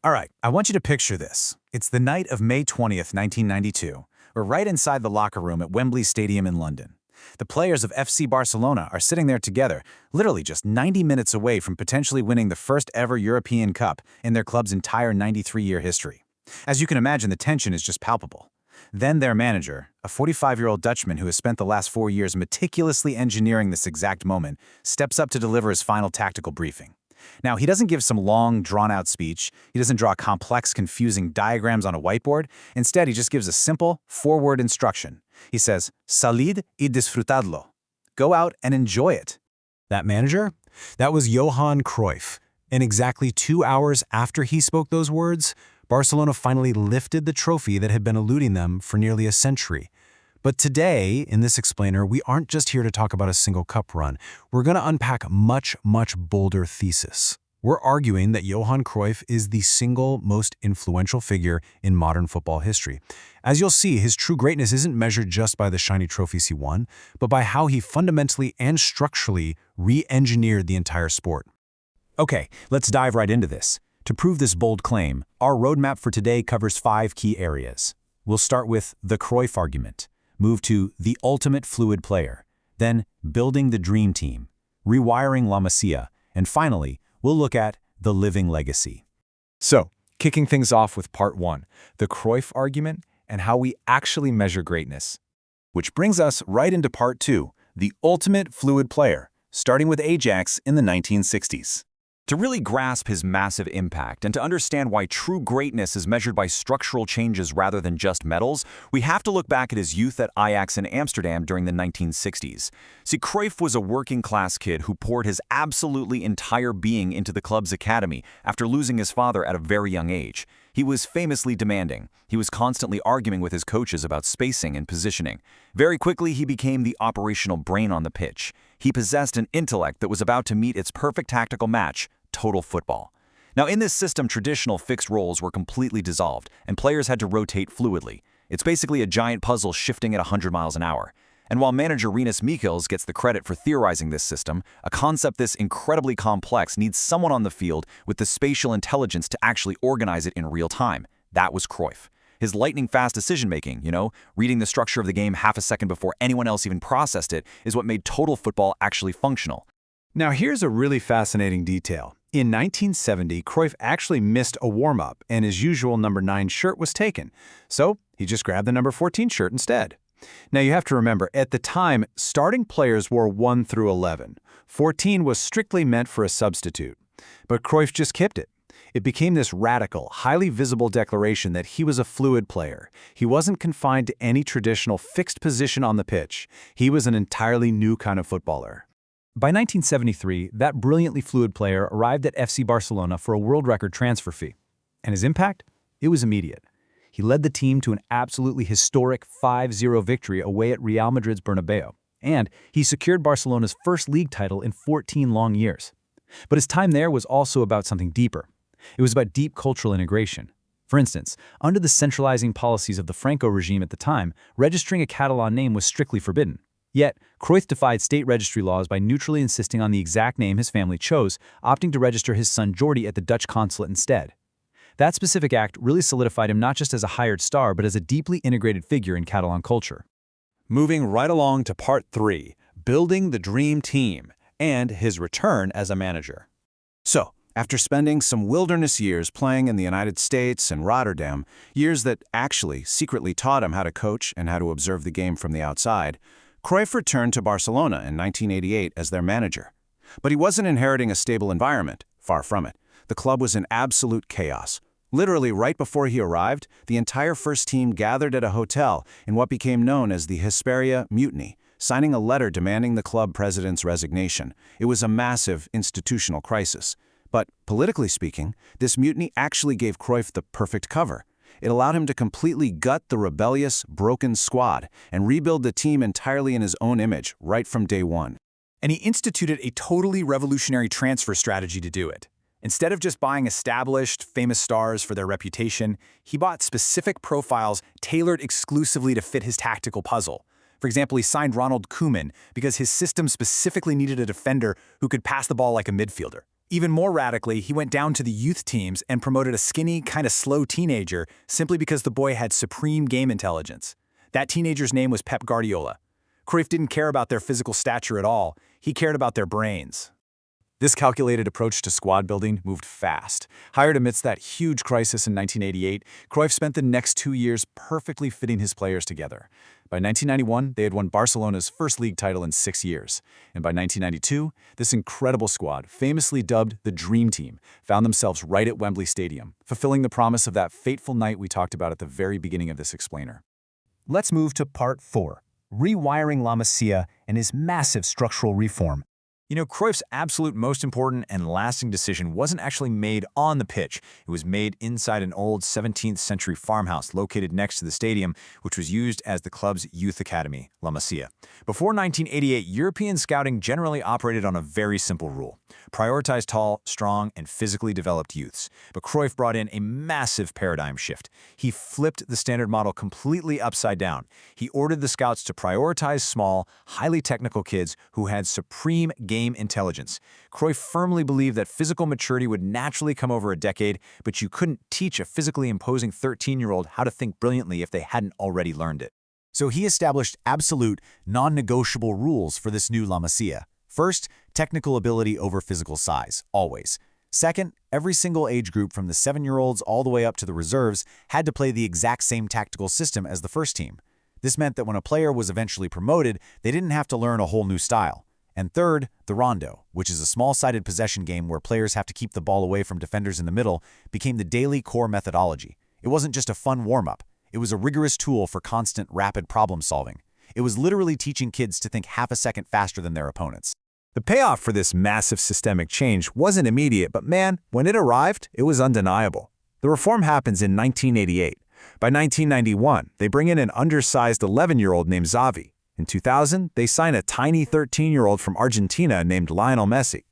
All right, I want you to picture this. It's the night of May 20th, 1992. We're right inside the locker room at Wembley Stadium in London. The players of FC Barcelona are sitting there together, literally just 90 minutes away from potentially winning the first ever European Cup in their club's entire 93-year history. As you can imagine, the tension is just palpable. Then their manager, a 45-year-old Dutchman who has spent the last 4 years meticulously engineering this exact moment, steps up to deliver his final tactical briefing. Now, he doesn't give some long, drawn-out speech. He doesn't draw complex, confusing diagrams on a whiteboard. Instead, he just gives a simple, four-word instruction. He says, "Salid y disfrutadlo." Go out and enjoy it. That manager? That was Johan Cruyff. And exactly 2 hours after he spoke those words, Barcelona finally lifted the trophy that had been eluding them for nearly a century. But today, in this explainer, we aren't just here to talk about a single cup run. We're going to unpack a much bolder thesis. We're arguing that Johan Cruyff is the single most influential figure in modern football history. As you'll see, his true greatness isn't measured just by the shiny trophies he won, but by how he fundamentally and structurally re-engineered the entire sport. Okay, let's dive right into this. To prove this bold claim, our roadmap for today covers 5 key areas. We'll start with the Cruyff argument, move to the ultimate fluid player, then building the dream team, rewiring La Masia, and finally, we'll look at the living legacy. So, kicking things off with part 1, the Cruyff argument and how we actually measure greatness. Which brings us right into part 2, the ultimate fluid player, starting with Ajax in the 1960s. To really grasp his massive impact and to understand why true greatness is measured by structural changes rather than just medals, we have to look back at his youth at Ajax in Amsterdam during the 1960s. See, Cruyff was a working-class kid who poured his absolutely entire being into the club's academy after losing his father at a very young age. He was famously demanding. He was constantly arguing with his coaches about spacing and positioning. Very quickly, he became the operational brain on the pitch. He possessed an intellect that was about to meet its perfect tactical match, total football. Now, in this system, traditional fixed roles were completely dissolved, and players had to rotate fluidly. It's basically a giant puzzle shifting at 100 miles an hour. And while manager Rinus Michels gets the credit for theorizing this system, a concept this incredibly complex needs someone on the field with the spatial intelligence to actually organize it in real time. That was Cruyff. His lightning-fast decision-making, reading the structure of the game half a second before anyone else even processed it, is what made total football actually functional. Now, here's a really fascinating detail. In 1970, Cruyff actually missed a warm-up, and his usual number 9 shirt was taken. So he just grabbed the number 14 shirt instead. Now, you have to remember, at the time, starting players wore 1 through 11. 14 was strictly meant for a substitute. But Cruyff just kept it. It became this radical, highly visible declaration that he was a fluid player. He wasn't confined to any traditional fixed position on the pitch. He was an entirely new kind of footballer. By 1973, that brilliantly fluid player arrived at FC Barcelona for a world record transfer fee. And his impact? It was immediate. He led the team to an absolutely historic 5-0 victory away at Real Madrid's Bernabeu. And he secured Barcelona's first league title in 14 long years. But his time there was also about something deeper. It was about deep cultural integration. For instance, under the centralizing policies of the Franco regime at the time, registering a Catalan name was strictly forbidden. Yet, Cruyff defied state registry laws by neutrally insisting on the exact name his family chose, opting to register his son Jordi at the Dutch consulate instead. That specific act really solidified him not just as a hired star, but as a deeply integrated figure in Catalan culture. Moving right along to part 3, building the dream team, and his return as a manager. So, after spending some wilderness years playing in the United States and Rotterdam, years that actually secretly taught him how to coach and how to observe the game from the outside, Cruyff returned to Barcelona in 1988 as their manager. But he wasn't inheriting a stable environment, far from it. The club was in absolute chaos. Literally right before he arrived, the entire first team gathered at a hotel in what became known as the Hesperia Mutiny, signing a letter demanding the club president's resignation. It was a massive institutional crisis. But, politically speaking, this mutiny actually gave Cruyff the perfect cover. It allowed him to completely gut the rebellious, broken squad and rebuild the team entirely in his own image, right from day one. And he instituted a totally revolutionary transfer strategy to do it. Instead of just buying established, famous stars for their reputation, he bought specific profiles tailored exclusively to fit his tactical puzzle. For example, he signed Ronald Koeman because his system specifically needed a defender who could pass the ball like a midfielder. Even more radically, he went down to the youth teams and promoted a skinny, kind of slow teenager simply because the boy had supreme game intelligence. That teenager's name was Pep Guardiola. Cruyff didn't care about their physical stature at all. He cared about their brains. This calculated approach to squad building moved fast. Hired amidst that huge crisis in 1988, Cruyff spent the next 2 years perfectly fitting his players together. By 1991, they had won Barcelona's first league title in 6 years. And by 1992, this incredible squad, famously dubbed the Dream Team, found themselves right at Wembley Stadium, fulfilling the promise of that fateful night we talked about at the very beginning of this explainer. Let's move to part 4, rewiring La Masia and his massive structural reform. You know, Cruyff's absolute most important and lasting decision wasn't actually made on the pitch. It was made inside an old 17th century farmhouse located next to the stadium, which was used as the club's youth academy, La Masia. Before 1988, European scouting generally operated on a very simple rule: prioritize tall, strong, and physically developed youths. But Cruyff brought in a massive paradigm shift. He flipped the standard model completely upside down. He ordered the scouts to prioritize small, highly technical kids who had supreme game intelligence. Cruyff firmly believed that physical maturity would naturally come over a decade, but you couldn't teach a physically imposing 13-year-old how to think brilliantly if they hadn't already learned it. So he established absolute, non-negotiable rules for this new La Masia. First, technical ability over physical size, always. Second, every single age group from the 7-year-olds all the way up to the reserves had to play the exact same tactical system as the first team. This meant that when a player was eventually promoted, they didn't have to learn a whole new style. And third, the rondo, which is a small-sided possession game where players have to keep the ball away from defenders in the middle, became the daily core methodology. It wasn't just a fun warm-up. It was a rigorous tool for constant, rapid problem-solving. It was literally teaching kids to think half a second faster than their opponents. The payoff for this massive systemic change wasn't immediate, but man, when it arrived, it was undeniable. The reform happens in 1988. By 1991, they bring in an undersized 11-year-old named Xavi. In 2000, they sign a tiny 13-year-old from Argentina named Lionel Messi.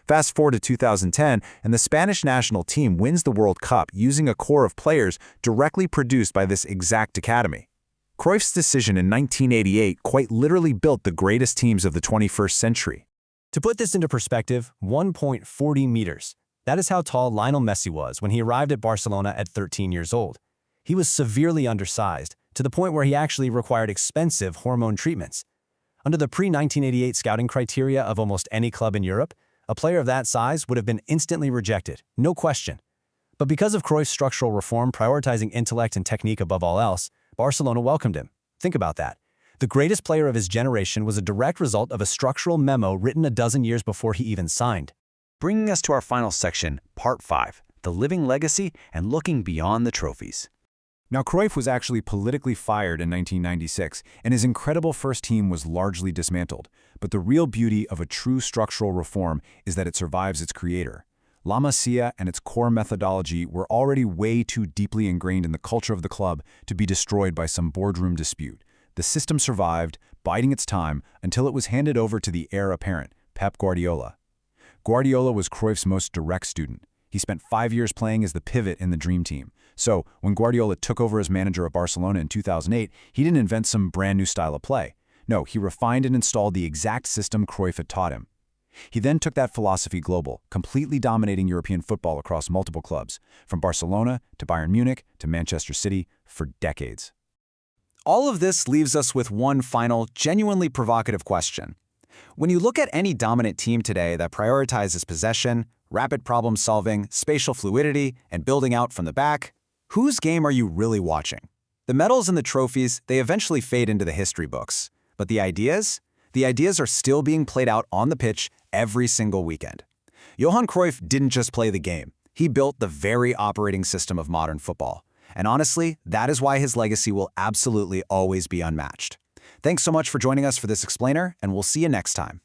Fast forward to 2010, and the Spanish national team wins the World Cup using a core of players directly produced by this exact academy. Cruyff's decision in 1988 quite literally built the greatest teams of the 21st century. To put this into perspective, 1.40 meters. That is how tall Lionel Messi was when he arrived at Barcelona at 13 years old. He was severely undersized, to the point where he actually required expensive hormone treatments. Under the pre-1988 scouting criteria of almost any club in Europe, a player of that size would have been instantly rejected, no question. But because of Cruyff's structural reform prioritizing intellect and technique above all else, Barcelona welcomed him. Think about that. The greatest player of his generation was a direct result of a structural memo written a dozen years before he even signed. Bringing us to our final section, Part 5, the living legacy and looking beyond the trophies. Now, Cruyff was actually politically fired in 1996, and his incredible first team was largely dismantled. But the real beauty of a true structural reform is that it survives its creator. La Masia and its core methodology were already way too deeply ingrained in the culture of the club to be destroyed by some boardroom dispute. The system survived, biding its time, until it was handed over to the heir apparent, Pep Guardiola. Guardiola was Cruyff's most direct student. He spent 5 years playing as the pivot in the Dream Team. So, when Guardiola took over as manager of Barcelona in 2008, he didn't invent some brand new style of play. No, he refined and installed the exact system Cruyff had taught him. He then took that philosophy global, completely dominating European football across multiple clubs, from Barcelona to Bayern Munich to Manchester City, for decades. All of this leaves us with one final, genuinely provocative question. When you look at any dominant team today that prioritizes possession, rapid problem-solving, spatial fluidity, and building out from the back, whose game are you really watching? The medals and the trophies, they eventually fade into the history books. But the ideas? The ideas are still being played out on the pitch every single weekend. Johan Cruyff didn't just play the game. He built the very operating system of modern football. And honestly, that is why his legacy will absolutely always be unmatched. Thanks so much for joining us for this explainer, and we'll see you next time.